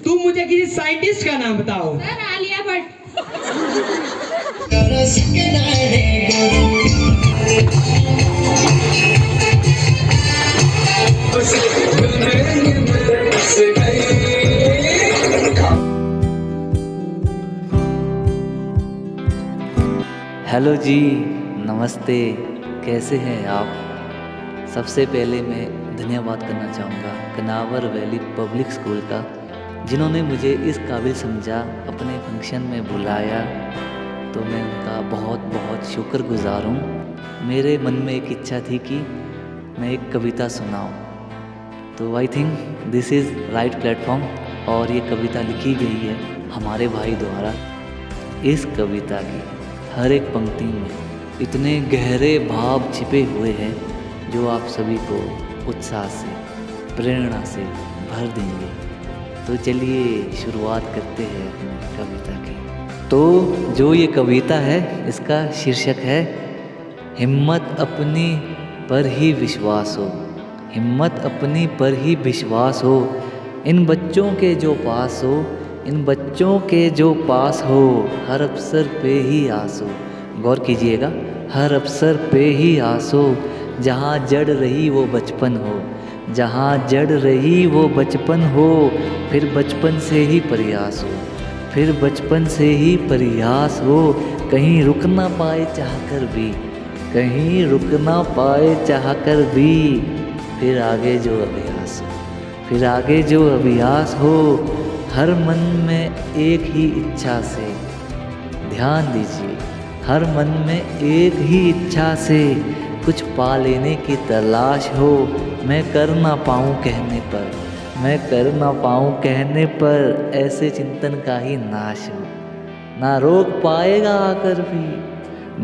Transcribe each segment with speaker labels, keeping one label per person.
Speaker 1: तुम मुझे किसी साइंटिस्ट का नाम बताओ।
Speaker 2: सर आलिया भट्ट।
Speaker 3: हेलो जी, नमस्ते, कैसे हैं आप। सबसे पहले मैं धन्यवाद करना चाहूँगा कनावर वैली पब्लिक स्कूल का, जिन्होंने मुझे इस काबिल समझा, अपने फंक्शन में बुलाया, तो मैं उनका बहुत बहुत शुक्रगुजार हूँ। मेरे मन में एक इच्छा थी कि मैं एक कविता सुनाऊँ, तो I think this is right platform. और ये कविता लिखी गई है हमारे भाई द्वारा। इस कविता की हर एक पंक्ति में इतने गहरे भाव छिपे हुए हैं जो आप सभी को उत्साह से, प्रेरणा से भर देंगे। तो चलिए शुरुआत करते हैं अपनी कविता की। तो जो ये कविता है, इसका शीर्षक है हिम्मत अपनी पर ही विश्वास हो। हिम्मत अपनी पर ही विश्वास हो, इन बच्चों के जो पास हो, इन बच्चों के जो पास हो, हर अवसर पे ही आस हो। गौर कीजिएगा, हर अवसर पे ही आस हो, जहाँ जड़ रही वो बचपन हो, जहाँ जड़ रही वो बचपन हो, फिर बचपन से ही प्रयास हो, फिर बचपन से ही प्रयास हो, कहीं रुक ना पाए चाहकर भी, कहीं रुक ना पाए चाहकर भी, फिर आगे जो अभ्यास हो, फिर आगे जो अभ्यास हो, हर मन में एक ही इच्छा से। ध्यान दीजिए, हर मन में एक ही इच्छा से कुछ पा लेने की तलाश हो। मैं कर ना पाऊँ कहने पर, मैं कर ना पाऊँ कहने पर, ऐसे चिंतन का ही नाश हो। ना रोक पाएगा आकर भी,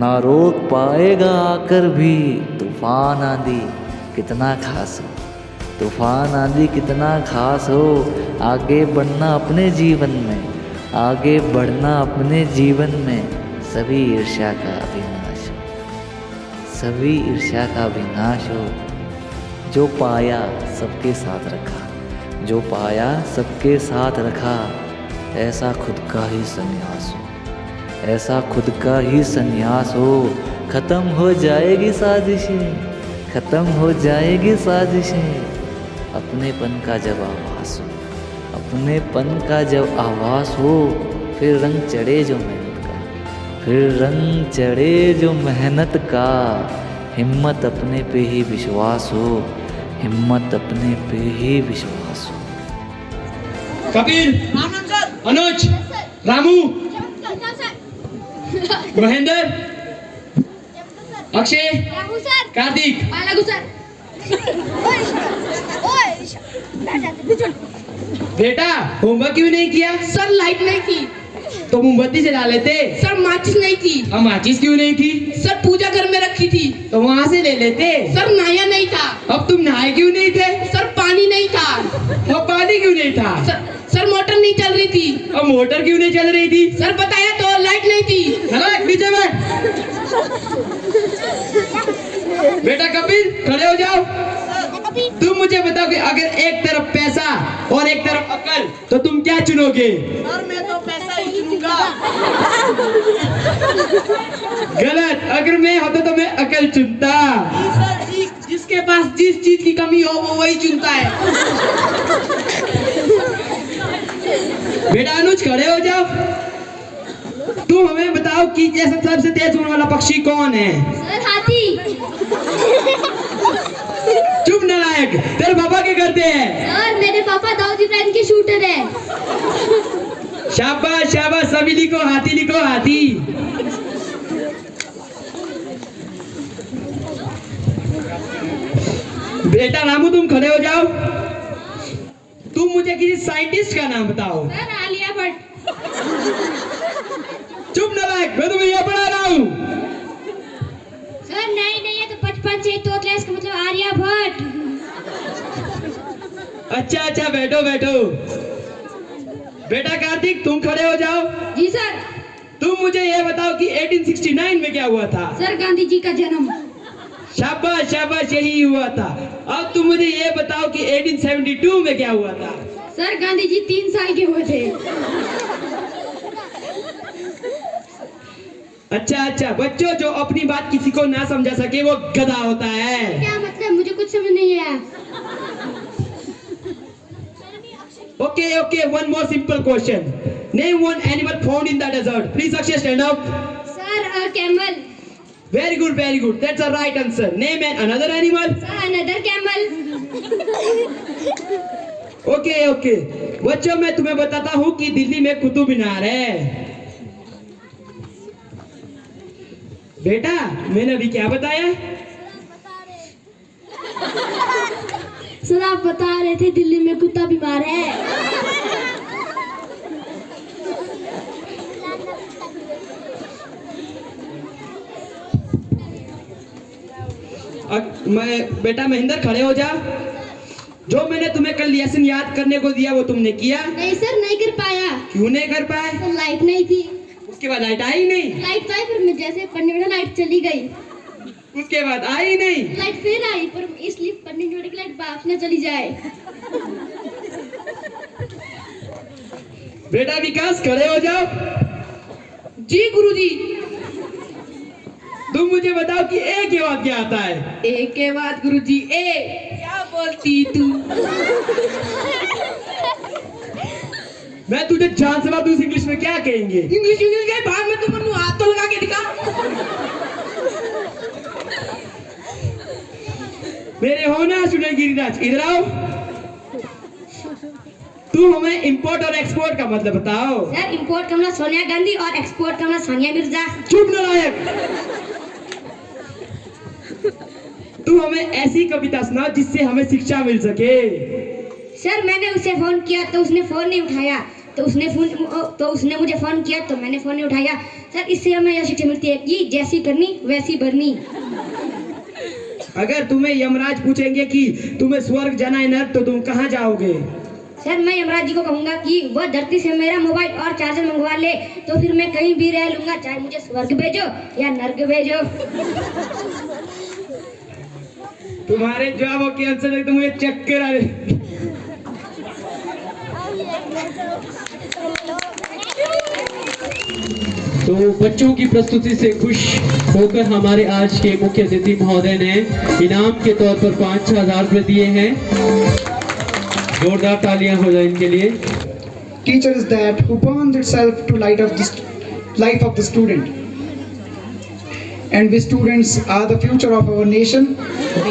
Speaker 3: ना रोक पाएगा आकर भी, तूफान आंधी कितना खास हो, तूफान आंधी कितना खास हो, आगे बढ़ना अपने जीवन में, आगे बढ़ना अपने जीवन में, सभी ईर्ष्या का विनाश हो, सभी ईर्ष्या का विनाश हो। जो पाया सबके साथ रखा, जो पाया सबके साथ रखा, ऐसा खुद का ही संन्यास हो, ऐसा खुद का ही संन्यास हो। खत्म हो जाएगी साजिशें, खत्म हो जाएगी साजिशें, अपनेपन का जब आभास हो, अपनेपन का जब आभास हो, फिर रंग चढ़े जो मेहनत का, फिर रंग चढ़े जो मेहनत का, हिम्मत अपने पे ही विश्वास हो, हिम्मत अपने पे ही विश्वास हो।
Speaker 1: कपिल, अनुज, रामू, महेंद्र, अक्षय, कार्तिक, बेटा होमवर्क क्यों नहीं किया?
Speaker 2: सर लाइट नहीं थी।
Speaker 1: तो मोमबत्ती जला लेते।
Speaker 2: सर माचिस नहीं थी।
Speaker 1: अब माचिस क्यों नहीं थी?
Speaker 2: सर पूजा घर में रखी थी।
Speaker 1: तो वहाँ से ले लेते।
Speaker 2: सर नहाया नहीं था।
Speaker 1: अब तुम नहाए क्यों नहीं थे?
Speaker 2: सर पानी नहीं था।
Speaker 1: अब पानी क्यों नहीं था?
Speaker 2: सर मोटर नहीं चल रही थी।
Speaker 1: अब मोटर क्यों नहीं चल रही थी?
Speaker 2: सर बताया तो लाइट नहीं थी।
Speaker 1: नीचे बैठ। बेटा कपिल, खड़े हो जाओ। तुम मुझे बताओ कि अगर एक तरफ पैसा और एक तरफ अकल, तो तुम क्या चुनोगे?
Speaker 4: सर मैं तो पैसा ही चुनूंगा।
Speaker 1: गलत, अगर मैं होता तो मैं अकल चुनता।
Speaker 4: सर जी, जिसके पास जिस चीज की कमी हो वो वही चुनता है।
Speaker 1: बेटा अनुज, खड़े हो जाओ। तुम हमें बताओ कि जैसे सबसे तेज उड़ने वाला पक्षी कौन है?
Speaker 2: सर हाथी।
Speaker 1: चुप नालायक, तेरे पापा क्या करते हैं?
Speaker 2: सर मेरे पापा दाऊद इब्राहिम के शूटर है।
Speaker 1: शाबाश शाबाश, सभी लिखो हाथी, लिखो हाथी। बेटा रामू, तुम खड़े हो जाओ। तुम मुझे किसी साइंटिस्ट का नाम बताओ।
Speaker 2: सर आलिया भट्ट।
Speaker 1: चुप नालायक, मैं तुम्हें यहाँ पढ़ा रहा हूँ।
Speaker 2: सर नहीं है तो 55 से तो क्लास का मतलब आर्यभट्ट।
Speaker 1: अच्छा बैठो बैठो। बेटा कार्तिक, तुम खड़े हो जाओ।
Speaker 2: जी सर।
Speaker 1: तुम मुझे ये बताओ कि 1869 में क्या हुआ था?
Speaker 2: सर गांधी जी का जन्म।
Speaker 1: शाबाश शाबाश, यही हुआ था। अब तुम मुझे ये बताओ कि 1872 में क्या हुआ था?
Speaker 2: सर गांधी जी 3 साल के हुए थे।
Speaker 1: अच्छा बच्चों, जो अपनी बात किसी को ना समझा सके वो गधा होता है।
Speaker 2: क्या मतलब? मुझे कुछ समझ नहीं आया।
Speaker 1: Okay, one more simple question. Name one animal found in the desert. Please Akshay, stand up.
Speaker 2: Sir camel.
Speaker 1: Very good. That's the right answer. Name another animal.
Speaker 2: Sir another camel.
Speaker 1: Okay. बच्चों, मैं तुम्हें बताता हूँ कि दिल्ली में कुतुब मीनार है। बेटा, मैंने अभी क्या बताया?
Speaker 2: सर आप बता रहे थे दिल्ली में कुत्ता बीमार है।
Speaker 1: बेटा महेंद्र, खड़े हो जा। जो मैंने तुम्हें कल लेसन याद करने को दिया वो तुमने किया?
Speaker 2: नहीं सर, नहीं कर पाया।
Speaker 1: क्यों नहीं कर पाए?
Speaker 2: सर लाइट नहीं थी।
Speaker 1: उसके बाद लाइट आई नहीं?
Speaker 2: लाइट आई, फिर मैं जैसे पढ़ने बैठा लाइट चली गई।
Speaker 1: उसके बाद आई नहीं?
Speaker 2: लाइट फिर आई, पर इसलिए पढ़ने बैठे की लाइट वापस न चली जाए।
Speaker 1: बेटा विकास, खड़े हो जाओ।
Speaker 4: जी गुरुजी।
Speaker 1: तुम मुझे बताओ कि ए के बाद क्या आता है?
Speaker 4: ए के बाद गुरुजी ए। क्या बोलती तू?
Speaker 1: मैं तुझे जान से बात इंग्लिश में क्या कहेंगे?
Speaker 4: इंग्लिश के बाद में तुम हाथ तो लगा के दिखा।
Speaker 1: मेरे हो ना स्टूडेंट गिरिराज, इधर आओ। तू हमें इंपोर्ट और एक्सपोर्ट का मतलब बताओ।
Speaker 2: सर इंपोर्ट करना सोनिया गांधी और एक्सपोर्ट करना सानिया मिर्जा।
Speaker 1: चुप नालायक। तू हमें ऐसी कविता सुनाओ जिससे हमें शिक्षा मिल सके।
Speaker 2: सर मैंने उसे फोन किया तो उसने फोन नहीं उठाया, तो उसने मुझे फोन किया तो मैंने फोन नहीं उठाया। सर इससे हमें यह शिक्षा मिलती है कि जैसी करनी वैसी भरनी।
Speaker 1: अगर तुम्हें यमराज पूछेंगे कि तुम्हें स्वर्ग जाना है नर्क, तो तुम कहाँ जाओगे?
Speaker 2: सर मैं यमराज जी को कहूंगा कि वह धरती से मेरा मोबाइल और चार्जर मंगवा ले, तो फिर मैं कहीं भी रह लूंगा, चाहे मुझे स्वर्ग भेजो या नर्क भेजो।
Speaker 1: तुम्हारे जवाबों के आंसर देख तो मुझे चक्कर आ रहे।
Speaker 5: तो बच्चों की प्रस्तुति से खुश होकर हमारे आज के मुख्य अतिथि महोदय ने इनाम के तौर पर 5,000 रुपये दिए हैं। जोरदार तालियां हो जाए इनके लिए।
Speaker 6: Teacher is that who burns itself to light of the life of the student, and we students are the future of our nation.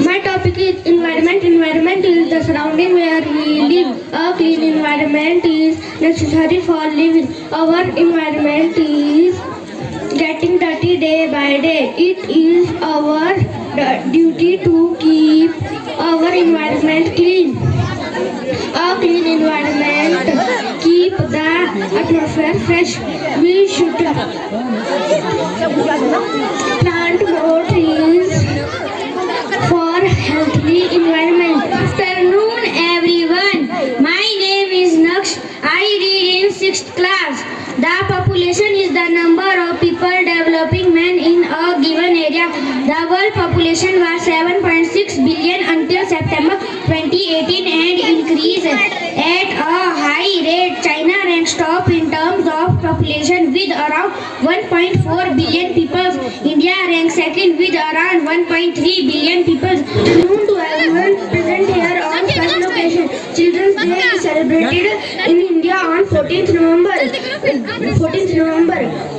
Speaker 2: My topic is environment. Environment is the surrounding where we live. A clean environment is necessary for living. Our environment is getting dirty day by day. It is our duty to keep our environment clean. A clean environment keep the atmosphere fresh. We should plant more trees for healthy environment. Afternoon everyone. My name is Naksh. I read in 6th class. The population is the number of people developing men in a given area. The world population was 7.6 billion until September 2018 and increased at a high rate. China ranks top in terms of population with around 1.4 billion people. India ranks second with around 1.3 billion people. Known to everyone present here on such location. Children's Day is celebrated in India on 14th November.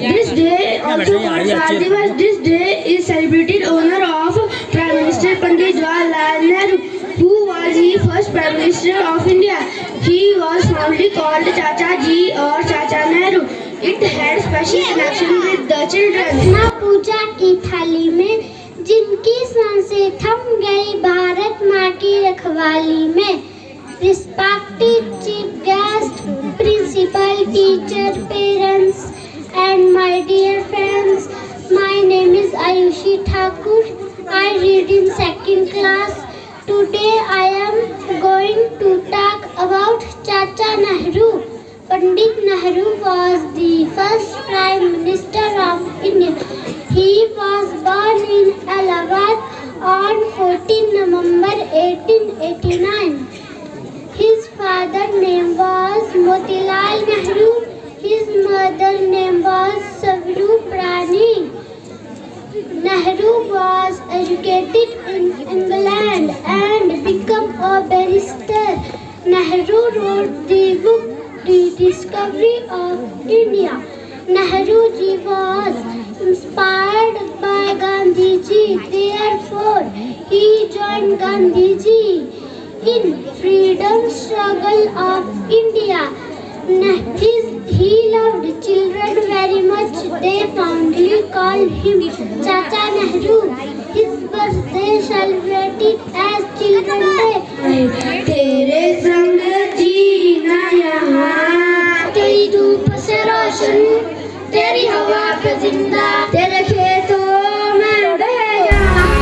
Speaker 2: This day also called Bal Divas. This day is celebrated in honor of Prime Minister Pandit Jawaharlal Nehru, who was the first Prime Minister of India. He was fondly called Chacha Ji or Chacha Nehru. It had special connection with the children.
Speaker 7: माँ पूजा की थाली में जिनकी सांसें थम गई भारत माँ की रखवाली में. Respected chief guest, principal, teacher, parents, and my dear friends, my name is Ayushi Thakur. I read in 2nd class. Today I am going to talk about Chacha Nehru. Pandit Nehru was the first Prime Minister of India. He was born in Allahabad on 14 November 1889. His father's name was Motilal Nehru. His mother's name was Savrup Rani. Nehru was educated in England and became a barrister. Nehru wrote the book The Discovery of India. Nehru ji was inspired by Gandhi ji. Therefore, he joined Gandhi ji in freedom struggle of India. He loved children very much. They fondly called him Chacha Nehru. His birthday celebrated as Children's Day. तेरे संग जीना यहाँ, तेरी धूप से रोशन, तेरी हवा पे जिंदा, तेरे खेतों में बह जाना।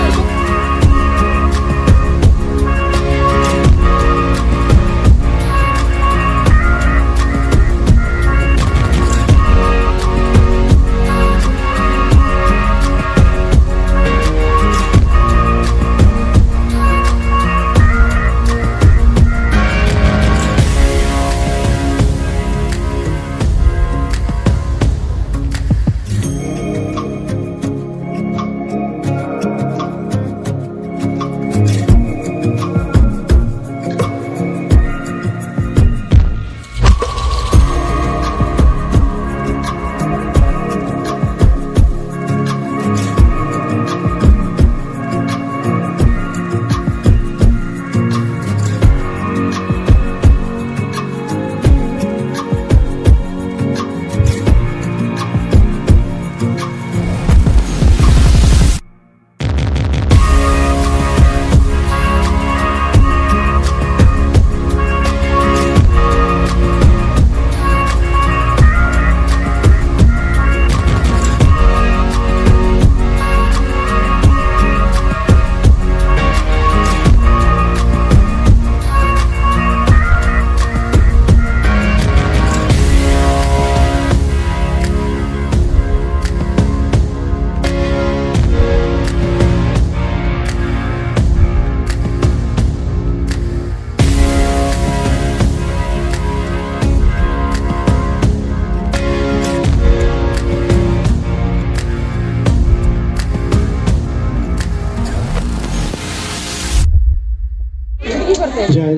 Speaker 8: जय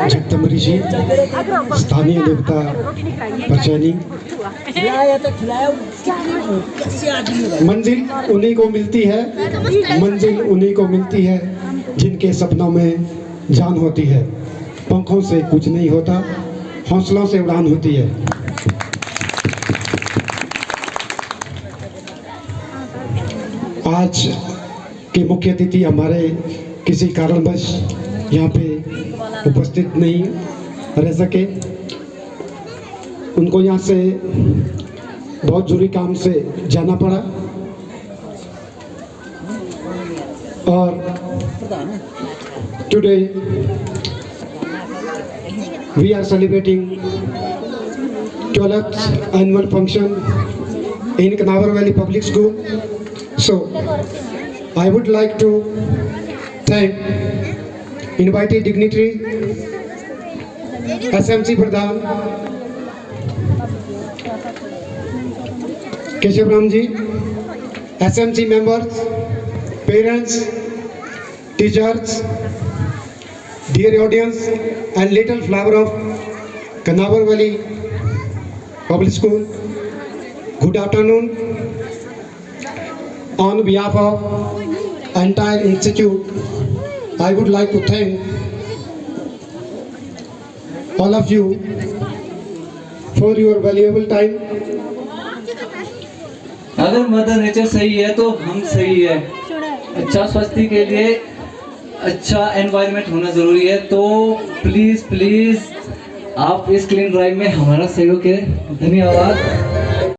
Speaker 8: जगदम्बरी जी, स्थानीय देवता परचैनी। मंजिल उन्हीं को मिलती है, मंजिल उन्हीं को मिलती है जिनके सपनों में जान होती है। पंखों से कुछ नहीं होता, हौसलों से उड़ान होती है। आज के मुख्य अतिथि हमारे किसी कारणवश यहाँ पे उपस्थित नहीं रह सके। उनको यहाँ से बहुत जरूरी काम से जाना पड़ा और today we are celebrating 12th annual function in Kanawar Valley Public School. So I would like to thank invited dignitary SMC Pradhan Keshav Ram ji, SMC members, parents, teachers, dear audience and little flower of Kanawar Valley Public School, good afternoon. On behalf of entire institute, I would like to thank all of you for your valuable time.
Speaker 3: अगर mother nature सही है तो हम सही है। अच्छा स्वास्थ्य के लिए अच्छा एनवायरनमेंट होना ज़रूरी है। तो प्लीज़ आप इस क्लीन ड्राइव में हमारा सहयोग करें। धन्यवाद।